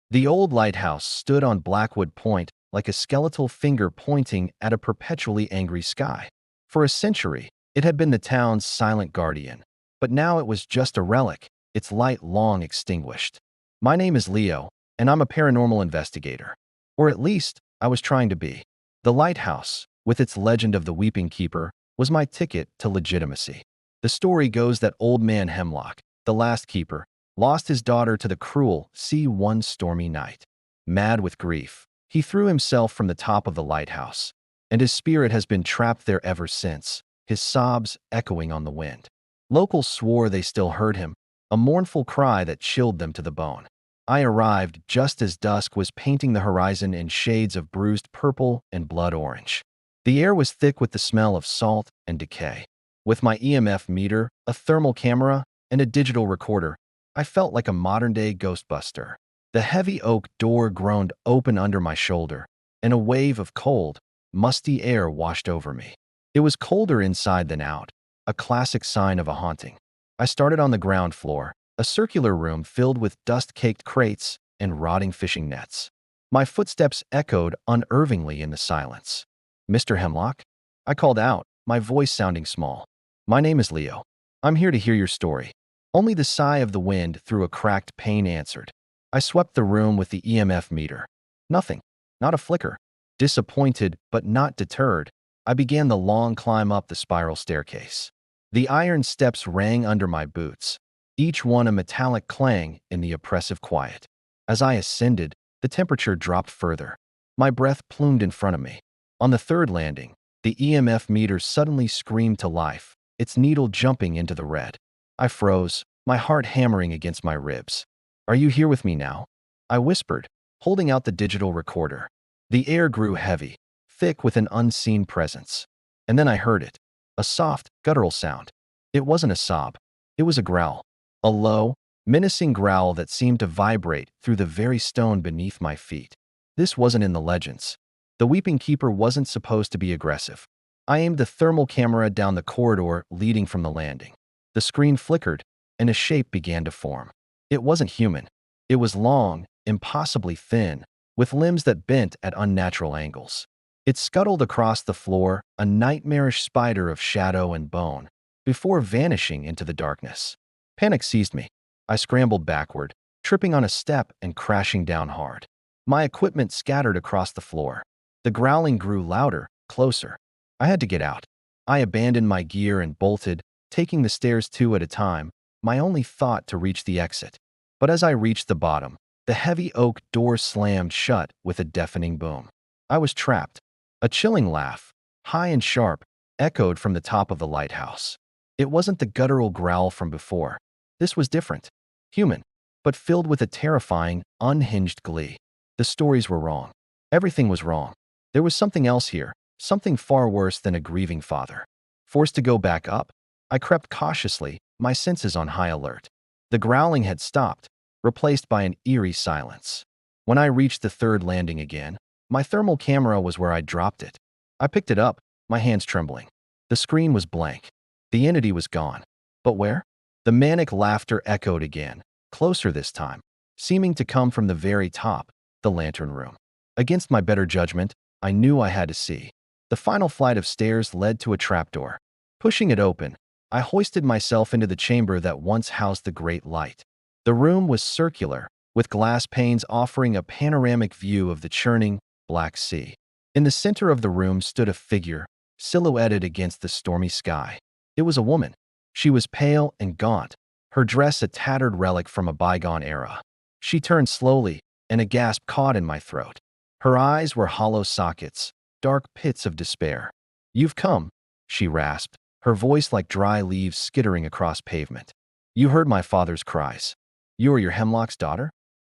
The old lighthouse stood on Blackwood Point like a skeletal finger pointing at a perpetually angry sky. For a century, it had been the town's silent guardian, but now it was just a relic, its light long extinguished. My name is Leo, and I'm a paranormal investigator. Or at least, I was trying to be. The lighthouse, with its legend of the Weeping Keeper, was my ticket to legitimacy. The story goes that old man Hemlock, the last keeper, lost his daughter to the cruel sea one stormy night. Mad with grief, he threw himself from the top of the lighthouse, and his spirit has been trapped there ever since, his sobs echoing on the wind. Locals swore they still heard him, a mournful cry that chilled them to the bone. I arrived just as dusk was painting the horizon in shades of bruised purple and blood orange. The air was thick with the smell of salt and decay. With my EMF meter, a thermal camera, and a digital recorder, I felt like a modern-day ghostbuster. The heavy oak door groaned open under my shoulder, and a wave of cold, musty air washed over me. It was colder inside than out, a classic sign of a haunting. I started on the ground floor, a circular room filled with dust-caked crates and rotting fishing nets. My footsteps echoed unnervingly in the silence. "Mr. Hemlock?" I called out, my voice sounding small. "My name is Leo. I'm here to hear your story." Only the sigh of the wind through a cracked pane answered. I swept the room with the EMF meter. Nothing. Not a flicker. Disappointed, but not deterred, I began the long climb up the spiral staircase. The iron steps rang under my boots, each one a metallic clang in the oppressive quiet. As I ascended, the temperature dropped further. My breath plumed in front of me. On the third landing, the EMF meter suddenly screamed to life, its needle jumping into the red. I froze, my heart hammering against my ribs. "Are you here with me now?" I whispered, holding out the digital recorder. The air grew heavy, thick with an unseen presence. And then I heard it, a soft, guttural sound. It wasn't a sob. It was a growl. A low, menacing growl that seemed to vibrate through the very stone beneath my feet. This wasn't in the legends. The Weeping Keeper wasn't supposed to be aggressive. I aimed the thermal camera down the corridor leading from the landing. The screen flickered, and a shape began to form. It wasn't human. It was long, impossibly thin, with limbs that bent at unnatural angles. It scuttled across the floor, a nightmarish spider of shadow and bone, before vanishing into the darkness. Panic seized me. I scrambled backward, tripping on a step and crashing down hard. My equipment scattered across the floor. The growling grew louder, closer. I had to get out. I abandoned my gear and bolted, taking the stairs two at a time, my only thought to reach the exit. But as I reached the bottom, the heavy oak door slammed shut with a deafening boom. I was trapped. A chilling laugh, high and sharp, echoed from the top of the lighthouse. It wasn't the guttural growl from before. This was different. Human, but filled with a terrifying, unhinged glee. The stories were wrong. Everything was wrong. There was something else here, something far worse than a grieving father. Forced to go back up, I crept cautiously, my senses on high alert. The growling had stopped, replaced by an eerie silence. When I reached the third landing again, my thermal camera was where I'd dropped it. I picked it up, my hands trembling. The screen was blank. The entity was gone. But where? The manic laughter echoed again, closer this time, seeming to come from the very top, the lantern room. Against my better judgment, I knew I had to see. The final flight of stairs led to a trapdoor. Pushing it open, I hoisted myself into the chamber that once housed the great light. The room was circular, with glass panes offering a panoramic view of the churning, black sea. In the center of the room stood a figure, silhouetted against the stormy sky. It was a woman. She was pale and gaunt, her dress a tattered relic from a bygone era. She turned slowly, and a gasp caught in my throat. Her eyes were hollow sockets, dark pits of despair. "You've come," she rasped, her voice like dry leaves skittering across pavement. "You heard my father's cries. You are your Hemlock's daughter?"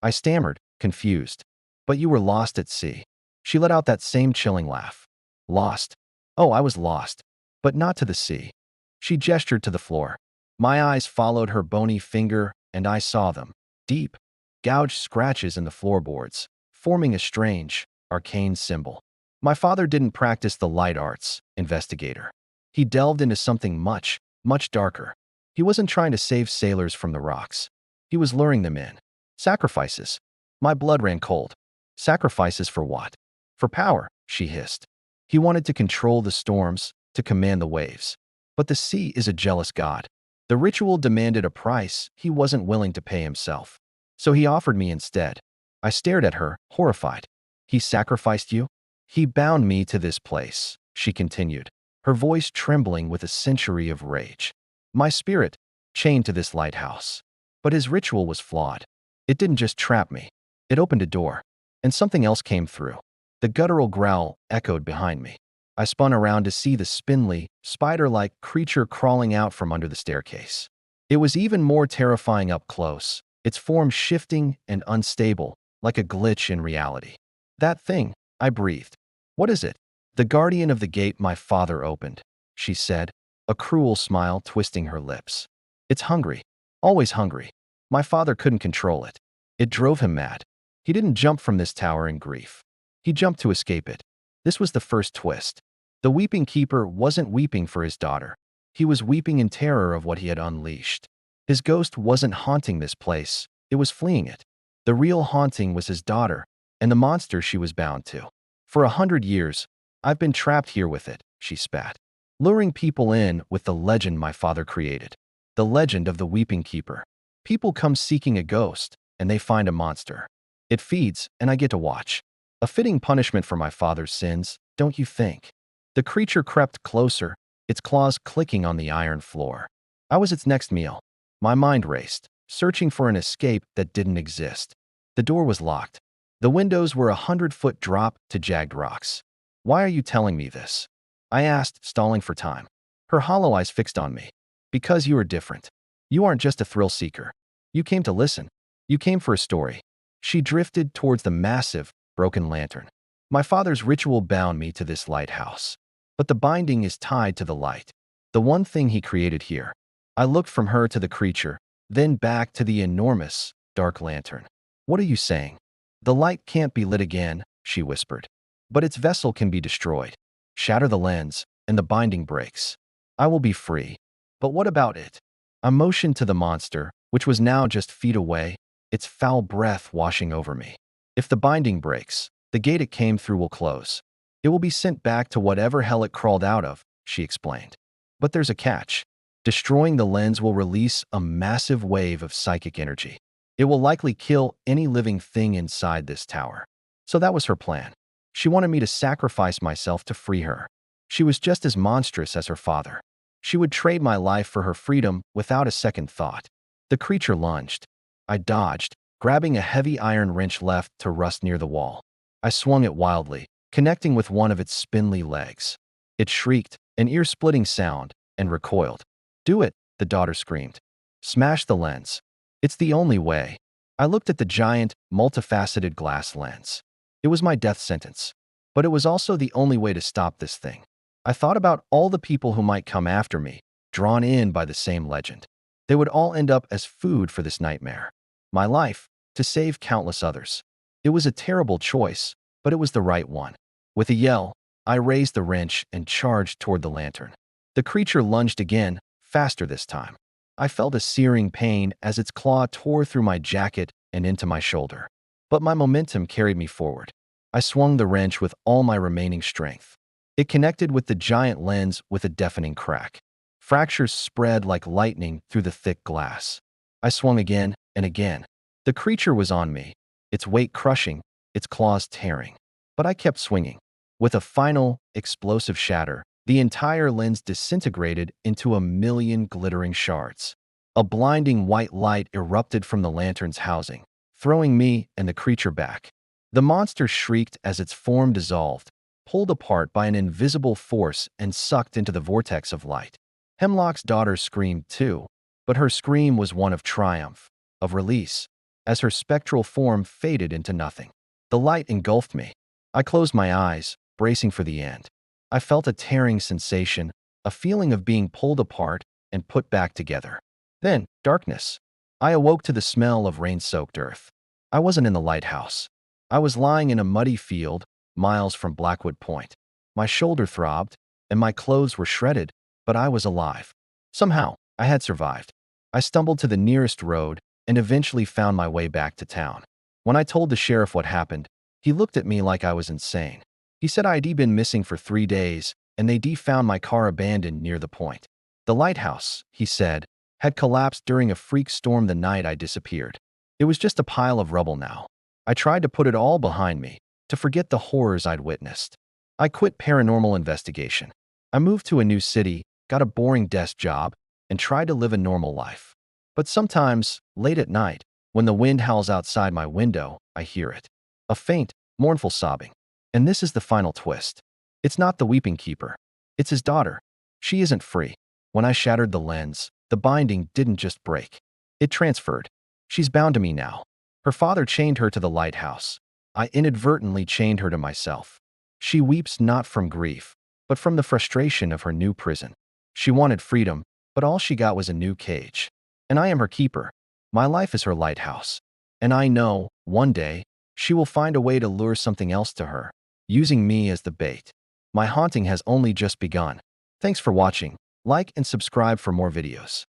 I stammered, confused. "But you were lost at sea." She let out that same chilling laugh. "Lost? Oh, I was lost. But not to the sea." She gestured to the floor. My eyes followed her bony finger, and I saw them. Deep, gouged scratches in the floorboards, forming a strange, arcane symbol. My father didn't practice the light arts, investigator. He delved into something much, much darker. He wasn't trying to save sailors from the rocks. He was luring them in. Sacrifices. My blood ran cold. Sacrifices for what? For power, she hissed. He wanted to control the storms, to command the waves. But the sea is a jealous god. The ritual demanded a price he wasn't willing to pay himself. So he offered me instead. I stared at her, horrified. He sacrificed you? He bound me to this place, she continued, her voice trembling with a century of rage. My spirit, chained to this lighthouse. But his ritual was flawed. It didn't just trap me. It opened a door. And something else came through. The guttural growl echoed behind me. I spun around to see the spindly, spider-like creature crawling out from under the staircase. It was even more terrifying up close, its form shifting and unstable, like a glitch in reality. That thing, I breathed. What is it? The guardian of the gate my father opened, she said, a cruel smile twisting her lips. It's hungry. Always hungry. My father couldn't control it. It drove him mad. He didn't jump from this tower in grief. He jumped to escape it. This was the first twist. The Weeping Keeper wasn't weeping for his daughter. He was weeping in terror of what he had unleashed. His ghost wasn't haunting this place. It was fleeing it. The real haunting was his daughter and the monster she was bound to. For 100 years, I've been trapped here with it, she spat, luring people in with the legend my father created. The legend of the Weeping Keeper. People come seeking a ghost, and they find a monster. It feeds, and I get to watch. A fitting punishment for my father's sins, don't you think? The creature crept closer, its claws clicking on the iron floor. I was its next meal. My mind raced, searching for an escape that didn't exist. The door was locked. The windows were 100-foot drop to jagged rocks. Why are you telling me this? I asked, stalling for time. Her hollow eyes fixed on me. Because you are different. You aren't just a thrill seeker. You came to listen. You came for a story. She drifted towards the massive, broken lantern. My father's ritual bound me to this lighthouse. But the binding is tied to the light. The one thing he created here. I looked from her to the creature, then back to the enormous, dark lantern. What are you saying? The light can't be lit again, she whispered. But its vessel can be destroyed. Shatter the lens, and the binding breaks. I will be free. But what about it? I motioned to the monster, which was now just feet away, its foul breath washing over me. If the binding breaks, the gate it came through will close. It will be sent back to whatever hell it crawled out of, she explained. But there's a catch. Destroying the lens will release a massive wave of psychic energy. It will likely kill any living thing inside this tower. So that was her plan. She wanted me to sacrifice myself to free her. She was just as monstrous as her father. She would trade my life for her freedom without a second thought. The creature lunged. I dodged, grabbing a heavy iron wrench left to rust near the wall. I swung it wildly, connecting with one of its spindly legs. It shrieked, an ear-splitting sound, and recoiled. Do it, the daughter screamed. Smash the lens. It's the only way. I looked at the giant, multifaceted glass lens. It was my death sentence. But it was also the only way to stop this thing. I thought about all the people who might come after me, drawn in by the same legend. They would all end up as food for this nightmare. My life, to save countless others. It was a terrible choice, but it was the right one. With a yell, I raised the wrench and charged toward the lantern. The creature lunged again, faster this time. I felt a searing pain as its claw tore through my jacket and into my shoulder. But my momentum carried me forward. I swung the wrench with all my remaining strength. It connected with the giant lens with a deafening crack. Fractures spread like lightning through the thick glass. I swung again and again. The creature was on me, its weight crushing, its claws tearing. But I kept swinging. With a final, explosive shatter, the entire lens disintegrated into a million glittering shards. A blinding white light erupted from the lantern's housing, throwing me and the creature back. The monster shrieked as its form dissolved, pulled apart by an invisible force and sucked into the vortex of light. Hemlock's daughter screamed too, but her scream was one of triumph, of release, as her spectral form faded into nothing. The light engulfed me. I closed my eyes, bracing for the end. I felt a tearing sensation, a feeling of being pulled apart and put back together. Then, darkness. I awoke to the smell of rain-soaked earth. I wasn't in the lighthouse. I was lying in a muddy field, miles from Blackwood Point. My shoulder throbbed, and my clothes were shredded, but I was alive. Somehow, I had survived. I stumbled to the nearest road and eventually found my way back to town. When I told the sheriff what happened, he looked at me like I was insane. He said I'd been missing for 3 days, and they'd found my car abandoned near the point. The lighthouse, he said, had collapsed during a freak storm the night I disappeared. It was just a pile of rubble now. I tried to put it all behind me, to forget the horrors I'd witnessed. I quit paranormal investigation. I moved to a new city, got a boring desk job, and tried to live a normal life. But sometimes, late at night, when the wind howls outside my window, I hear it. A faint, mournful sobbing. And this is the final twist. It's not the weeping keeper. It's his daughter. She isn't free. When I shattered the lens, the binding didn't just break. It transferred. She's bound to me now. Her father chained her to the lighthouse. I inadvertently chained her to myself. She weeps not from grief, but from the frustration of her new prison. She wanted freedom, but all she got was a new cage. And I am her keeper. My life is her lighthouse. And I know, one day, she will find a way to lure something else to her, using me as the bait. My haunting has only just begun. Thanks for watching. Like and subscribe for more videos.